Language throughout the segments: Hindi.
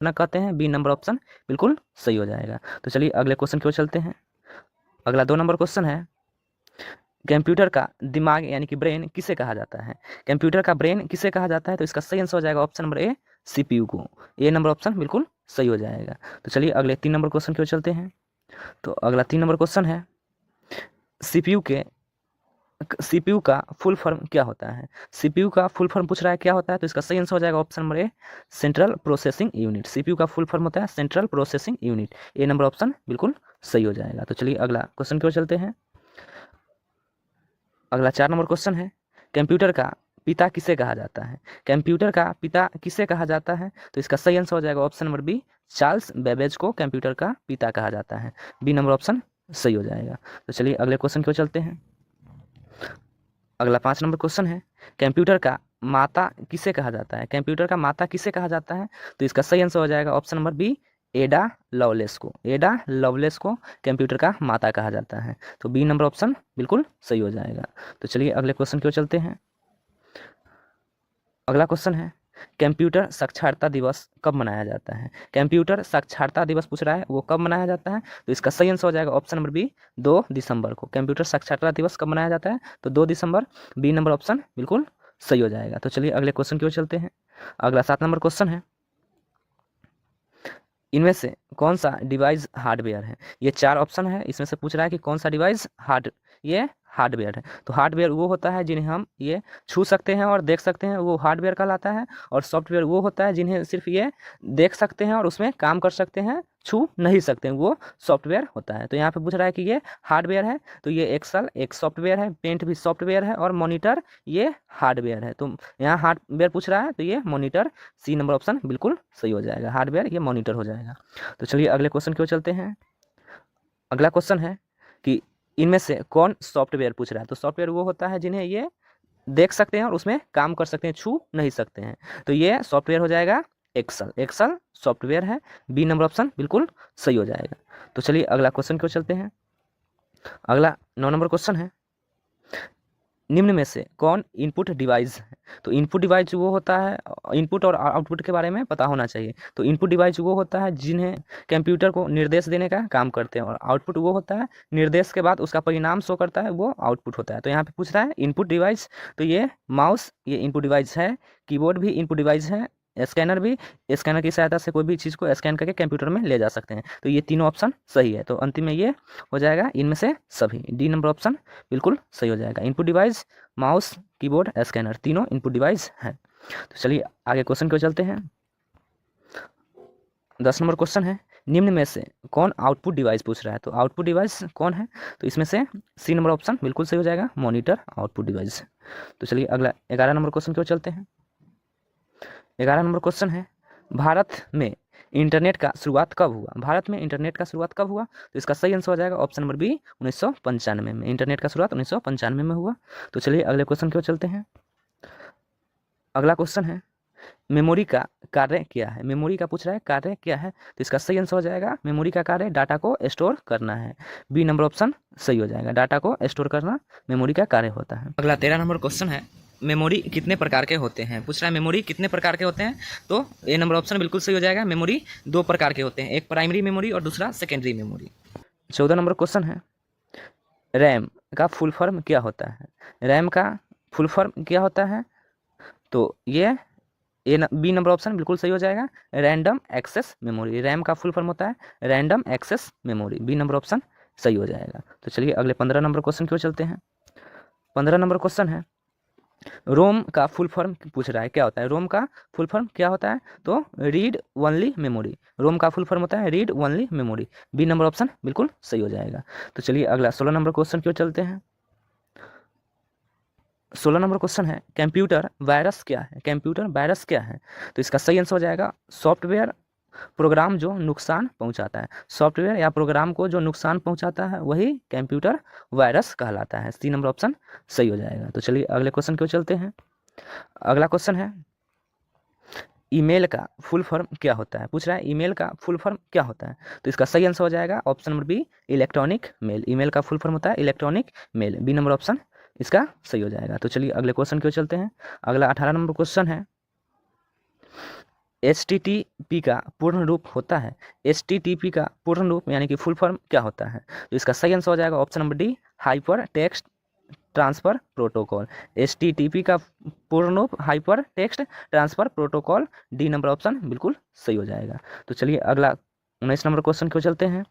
रखना कहते हैं, बी नंबर ऑप्शन बिल्कुल सही हो जाएगा। तो चलिए अगले क्वेश्चन की ओर चलते हैं। अगला 2 नंबर क्वेश्चन है, कंप्यूटर का दिमाग यानी कि ब्रेन किसे कहा जाता है? कंप्यूटर का ब्रेन किसे कहा जाता है? तो इसका सही आंसर हो जाएगा ऑप्शन नंबर ए, सीपीयू को। ए नंबर ऑप्शन बिल्कुल सही हो जाएगा। तो चलिए अगले 3 नंबर क्वेश्चन की ओर चलते हैं। तो अगला 3 नंबर क्वेश्चन है, सीपीयू का फुल फॉर्म क्या होता है? सीपीयू का फुल फॉर्म पूछ रहा है क्या होता है, तो इसका सही आंसर हो जाएगा option number A, central processing unit. CPU का फुल फॉर्म होता है सेंट्रल प्रोसेसिंग यूनिट। ए नंबर ऑप्शन बिल्कुल सही हो जाएगा। तो चलिए अगला क्वेश्चन की ओर चलते हैं। अगला 4 नंबर क्वेश्चन है, कंप्यूटर का पिता किसे कहा जाता है? कंप्यूटर का पिता किसे कहा जाता है? तो इसका सही आंसर हो जाएगा option number B, Charles Babbage को कंप्यूटर का पिता कहा जाता है। बी नंबर ऑप्शन सही हो जाएगा। तो चलिए अगले क्वेश्चन की ओर चलते हैं। अगला 5 नंबर क्वेश्चन है, कंप्यूटर का माता किसे कहा जाता है? कंप्यूटर का माता किसे कहा जाता है? तो इसका सही आंसर हो जाएगा option number B, Ada Lovelace को। एडा लवलेस को कंप्यूटर का माता कहा जाता है। तो बी नंबर ऑप्शन बिल्कुल सही हो जाएगा। तो चलिए अगले क्वेश्चन की ओर चलते हैं। अगला क्वेश्चन है, कंप्यूटर साक्षरता दिवस कब मनाया जाता है? कंप्यूटर साक्षरता दिवस पूछ रहा है, वो कब मनाया जाता है? तो इसका सही आंसर हो जाएगा ऑप्शन नंबर बी, 2 दिसंबर को। कंप्यूटर साक्षरता दिवस कब मनाया जाता है? तो 2 दिसंबर। बी नंबर ऑप्शन बिल्कुल सही हो जाएगा। तो चलिए अगले क्वेश्चन की ओर चलते हैं। अगला 7 नंबर क्वेश्चन है, इनमें से कौन सा डिवाइस हार्डवेयर है? ये 4 ऑप्शन है, इसमें से पूछ रहा है कि कौन सा डिवाइस ये हार्डवेयर है। तो हार्डवेयर वो होता है जिन्हें हम ये छू सकते हैं और देख सकते हैं, वो हार्डवेयर कहलाता है। और सॉफ्टवेयर वो होता है जिन्हें सिर्फ ये देख सकते हैं और उसमें काम कर सकते हैं, छू नहीं सकते हैं, वो सॉफ्टवेयर होता है। तो यहाँ पे पूछ रहा है कि ये हार्डवेयर है, तो ये एक्सेल एक सॉफ्टवेयर है, पेंट भी सॉफ्टवेयर है, और मॉनिटर ये हार्डवेयर है। तो यहाँ हार्डवेयर पूछ रहा है, तो ये मॉनिटर, सी नंबर ऑप्शन बिल्कुल सही हो जाएगा। हार्डवेयर ये मॉनिटर हो जाएगा। तो चलिए अगले क्वेश्चन की ओर चलते हैं। अगला क्वेश्चन है कि इनमें से कौन सॉफ्टवेयर पूछ रहा है? तो सॉफ्टवेयर वो होता है जिन्हें ये देख सकते हैं और उसमें काम कर सकते हैं, छू नहीं सकते हैं। तो ये सॉफ्टवेयर हो जाएगा एक्सेल। एक्सेल सॉफ्टवेयर है। बी नंबर ऑप्शन बिल्कुल सही हो जाएगा। तो चलिए अगला क्वेश्चन की ओर चलते हैं। अगला 9 नंबर क्वेश्चन है, निम्न में से कौन इनपुट डिवाइस है? तो इनपुट डिवाइस वो होता है, इनपुट और आउटपुट के बारे में पता होना चाहिए। तो इनपुट डिवाइस वो होता है जिन्हें कंप्यूटर को निर्देश देने का काम करते हैं, और आउटपुट वो होता है निर्देश के बाद उसका परिणाम शो करता है, वो आउटपुट होता है। तो यहाँ पे पूछ रहा है इनपुट डिवाइस, तो ये माउस ये इनपुट डिवाइस है, कीबोर्ड भी इनपुट डिवाइस है, स्कैनर भी, स्कैनर की सहायता से कोई भी चीज़ को स्कैन करके कंप्यूटर में ले जा सकते हैं। तो ये तीनों ऑप्शन सही है। तो अंतिम में ये हो जाएगा इनमें से सभी, डी नंबर ऑप्शन बिल्कुल सही हो जाएगा। Input device, mouse, keyboard, scanner, तीनों इनपुट डिवाइस हैं। तो चलिए आगे क्वेश्चन की ओर चलते हैं। 10 नंबर क्वेश्चन है, निम्न में से कौन आउटपुट डिवाइस पूछ रहा है? तो आउटपुट डिवाइस कौन है? तो इसमें से सी नंबर ऑप्शन बिल्कुल सही हो जाएगा, मॉनिटर आउटपुट डिवाइस। तो चलिए अगला 11 नंबर क्वेश्चन की ओर चलते हैं। 11 नंबर क्वेश्चन है, भारत में इंटरनेट का शुरुआत कब हुआ? भारत में इंटरनेट का शुरुआत कब हुआ? तो इसका सही आंसर हो जाएगा ऑप्शन नंबर बी, 1995 में। इंटरनेट का शुरुआत 1995 में हुआ। तो चलिए अगले क्वेश्चन की ओर चलते हैं। अगला क्वेश्चन है, मेमोरी का कार्य क्या है? मेमोरी का पूछ रहा है कार्य क्या है? तो इसका सही आंसर हो जाएगा, मेमोरी का कार्य डाटा को स्टोर करना है। बी नंबर ऑप्शन सही हो जाएगा, डाटा को स्टोर करना मेमोरी का कार्य होता है। अगला 13 नंबर क्वेश्चन है, मेमोरी कितने प्रकार के होते हैं? पूछ रहा है मेमोरी कितने प्रकार के होते हैं? तो ए नंबर ऑप्शन बिल्कुल सही हो जाएगा, मेमोरी 2 प्रकार के होते हैं, एक प्राइमरी मेमोरी और दूसरा सेकेंडरी मेमोरी। 14 नंबर क्वेश्चन है, रैम का फुल फॉर्म क्या होता है? रैम का फुल फॉर्म क्या होता है? तो ये बी नंबर ऑप्शन बिल्कुल सही हो जाएगा, रैंडम एक्सेस मेमोरी। रैम का फुल फॉर्म होता है random access memory. B number option सही हो जाएगा। तो चलिए अगले 15 नंबर क्वेश्चन की ओर चलते हैं। 15 नंबर क्वेश्चन है, रोम का फुल फॉर्म पूछ रहा है क्या होता है? रोम का फुल फॉर्म क्या होता है? तो रीड ओनली मेमोरी। रोम का फुल फॉर्म होता है read only memory. B number option बिल्कुल सही हो जाएगा। तो चलिए अगला 16 नंबर क्वेश्चन की ओर चलते हैं। 16 नंबर क्वेश्चन है, कंप्यूटर वायरस क्या है? कंप्यूटर वायरस क्या है? तो इसका सही आंसर हो जाएगा, सॉफ्टवेयर प्रोग्राम जो नुकसान पहुंचाता है। सॉफ्टवेयर या प्रोग्राम को जो नुकसान पहुंचाता है वही कंप्यूटर वायरस कहलाता है। सी नंबर ऑप्शन सही हो जाएगा। तो चलिए अगले क्वेश्चन की ओर चलते हैं। अगला क्वेश्चन है, ईमेल का फुल फॉर्म क्या होता है? पूछ रहा है ईमेल का फुल फॉर्म क्या होता है? तो इसका सही आंसर हो जाएगा option number B, electronic mail. Email का फुल फॉर्म होता है electronic mail. B number option इसका सही हो जाएगा। तो चलिए अगले क्वेश्चन की ओर चलते हैं। अगला 18 नंबर क्वेश्चन है, HTTP का पूर्ण रूप होता है? HTTP का पूर्ण रूप यानी कि फुल फॉर्म क्या होता है? तो इसका सही आंसर हो जाएगा option number D, hyper text transfer protocol. HTTP का पूर्ण रूप hyper text transfer protocol, D number option बिल्कुल सही हो जाएगा। तो चलिए अगला 19 नंबर क्वेश्चन को चलते हैं।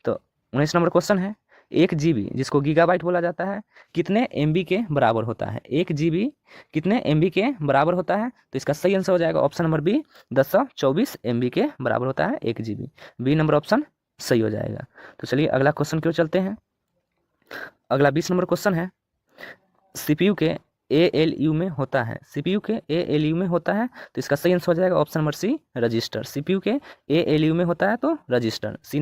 तो 19 नंबर क्वेश्चन है, 1 GB जिसको गीगाबाइट बोला जाता है कितने MB के बराबर होता है? 1 GB कितने MB के बराबर होता है? तो इसका सही आंसर हो जाएगा ऑप्शन नंबर बी, 1024 MB के बराबर होता है 1 GB। बी नंबर ऑप्शन सही हो जाएगा। तो चलिए अगला क्वेश्चन क्यों चलते हैं। अगला 20 नंबर क्वेश्चन है, CPU के ALU में होता है? CPU के ALU में होता है, तो इसका सही आंसर हो जाएगा option number C, register. CPU के ALU में होता है तो रजिस्टर, सी